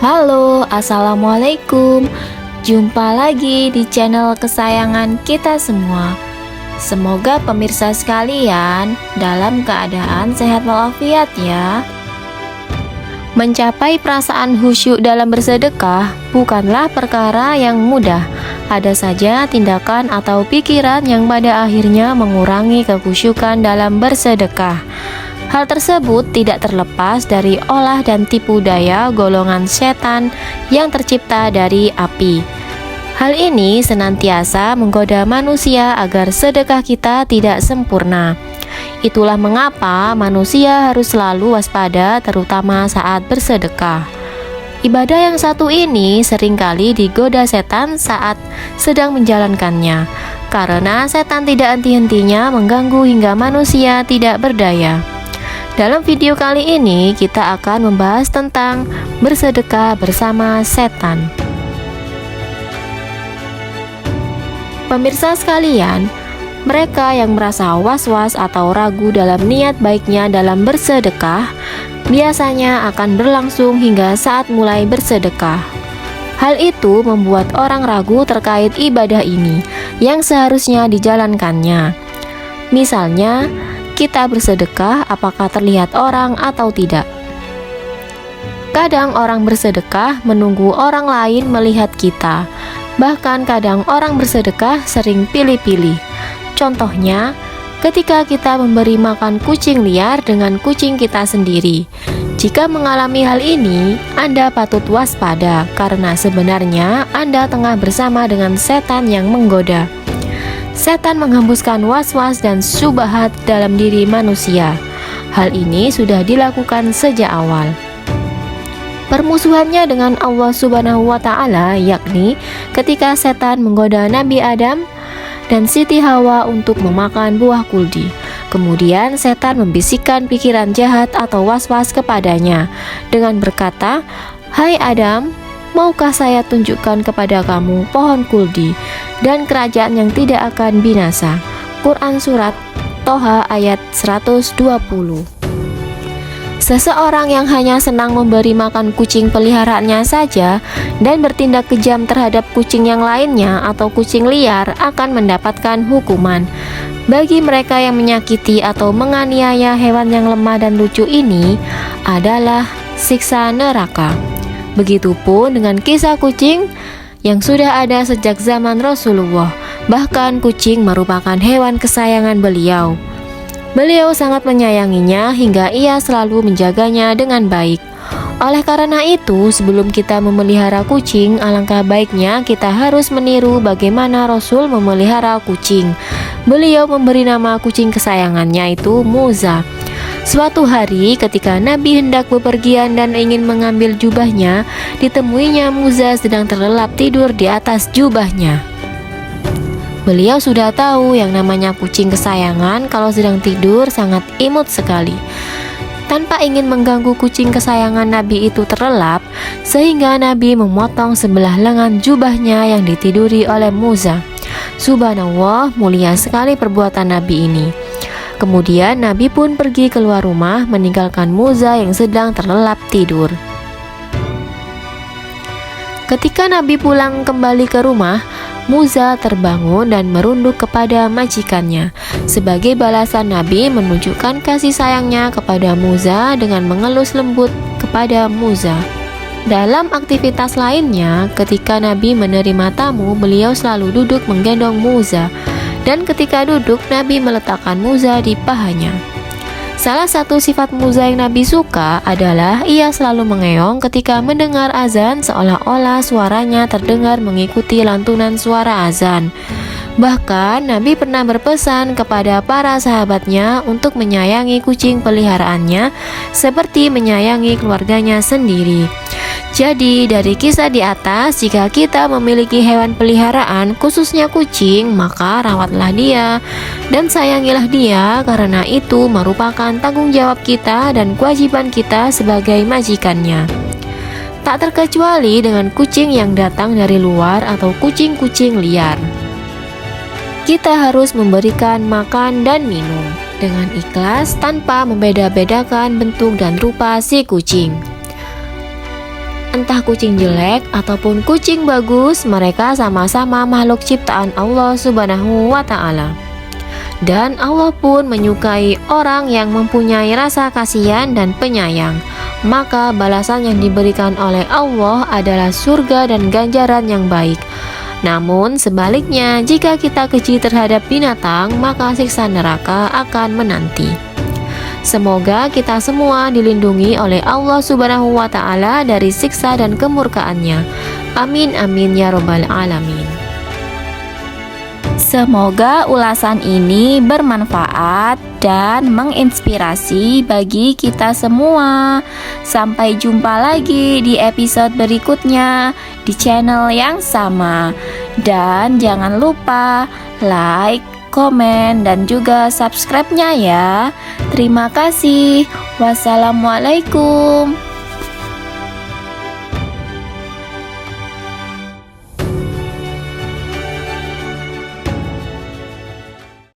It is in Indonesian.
Halo, assalamualaikum. Jumpa lagi di channel kesayangan kita semua. Semoga pemirsa sekalian dalam keadaan sehat walafiat ya. Mencapai perasaan khusyuk dalam bersedekah bukanlah perkara yang mudah. Ada saja tindakan atau pikiran yang pada akhirnya mengurangi kekhusyukan dalam bersedekah. Hal tersebut tidak terlepas dari olah dan tipu daya golongan setan yang tercipta dari api. Hal ini senantiasa menggoda manusia agar sedekah kita tidak sempurna. Itulah mengapa manusia harus selalu waspada terutama saat bersedekah. Ibadah yang satu ini seringkali digoda setan saat sedang menjalankannya, karena setan tidak henti-hentinya mengganggu hingga manusia tidak berdaya. Dalam video kali ini kita akan membahas tentang bersedekah bersama setan. Pemirsa sekalian, mereka yang merasa was-was atau ragu dalam niat baiknya dalam bersedekah biasanya akan berlangsung hingga saat mulai bersedekah. Hal itu membuat orang ragu terkait ibadah ini yang seharusnya dijalankannya. Misalnya, kita bersedekah apakah terlihat orang atau tidak. Kadang orang bersedekah menunggu orang lain melihat kita. Bahkan kadang orang bersedekah sering pilih-pilih. Contohnya, ketika kita memberi makan kucing liar dengan kucing kita sendiri. Jika mengalami hal ini, Anda patut waspada karena sebenarnya Anda tengah bersama dengan setan yang menggoda. Setan menghembuskan was-was dan syubhat dalam diri manusia. Hal ini sudah dilakukan sejak awal. Permusuhannya dengan Allah Subhanahu wa Ta'ala, yakni ketika setan menggoda Nabi Adam dan Siti Hawa untuk memakan buah kuldi. Kemudian setan membisikkan pikiran jahat atau was-was kepadanya dengan berkata, "Hai Adam, maukah saya tunjukkan kepada kamu pohon kuldi dan kerajaan yang tidak akan binasa?" Quran Surat Toha ayat 120. Seseorang yang hanya senang memberi makan kucing peliharaannya saja dan bertindak kejam terhadap kucing yang lainnya atau kucing liar akan mendapatkan hukuman. Bagi mereka yang menyakiti atau menganiaya hewan yang lemah dan lucu ini adalah siksa neraka. Begitupun dengan kisah kucing yang sudah ada sejak zaman Rasulullah. Bahkan kucing merupakan hewan kesayangan beliau. Beliau sangat menyayanginya hingga ia selalu menjaganya dengan baik. Oleh karena itu, sebelum kita memelihara kucing, alangkah baiknya kita harus meniru bagaimana Rasul memelihara kucing. Beliau memberi nama kucing kesayangannya itu Muza. Suatu hari ketika Nabi hendak bepergian dan ingin mengambil jubahnya, ditemuinya Muza sedang terlelap tidur di atas jubahnya. Beliau sudah tahu yang namanya kucing kesayangan kalau sedang tidur sangat imut sekali. Tanpa ingin mengganggu kucing kesayangan Nabi itu terlelap, sehingga Nabi memotong sebelah lengan jubahnya yang ditiduri oleh Muza. Subhanallah, mulia sekali perbuatan Nabi ini. Kemudian Nabi pun pergi keluar rumah meninggalkan Muza yang sedang terlelap tidur. Ketika Nabi pulang kembali ke rumah, Muza terbangun dan merunduk kepada majikannya. Sebagai balasan, Nabi menunjukkan kasih sayangnya kepada Muza dengan mengelus lembut kepada Muza. Dalam aktivitas lainnya, ketika Nabi menerima tamu, beliau selalu duduk menggendong Muza. Dan ketika duduk, Nabi meletakkan Muza di pahanya. Salah satu sifat Muza yang Nabi suka adalah ia selalu mengeong ketika mendengar azan, seolah-olah suaranya terdengar mengikuti lantunan suara azan. Bahkan Nabi pernah berpesan kepada para sahabatnya untuk menyayangi kucing peliharaannya seperti menyayangi keluarganya sendiri. Jadi dari kisah di atas, jika kita memiliki hewan peliharaan, khususnya kucing, maka rawatlah dia dan sayangilah dia, karena itu merupakan tanggung jawab kita dan kewajiban kita sebagai majikannya. Tak terkecuali dengan kucing yang datang dari luar atau kucing-kucing liar. Kita harus memberikan makan dan minum dengan ikhlas tanpa membeda-bedakan bentuk dan rupa si kucing. Entah kucing jelek ataupun kucing bagus, mereka sama-sama makhluk ciptaan Allah Subhanahu wa Ta'ala. Dan Allah pun menyukai orang yang mempunyai rasa kasihan dan penyayang. Maka balasan yang diberikan oleh Allah adalah surga dan ganjaran yang baik. Namun sebaliknya, jika kita keji terhadap binatang, maka siksa neraka akan menanti. Semoga kita semua dilindungi oleh Allah Subhanahu wa Ta'ala dari siksa dan kemurkaannya. Amin amin ya robbal alamin. Semoga ulasan ini bermanfaat dan menginspirasi bagi kita semua. Sampai jumpa lagi di episode berikutnya di channel yang sama. Dan jangan lupa like, komen, dan juga subscribe-nya ya. Terima kasih. Wassalamualaikum.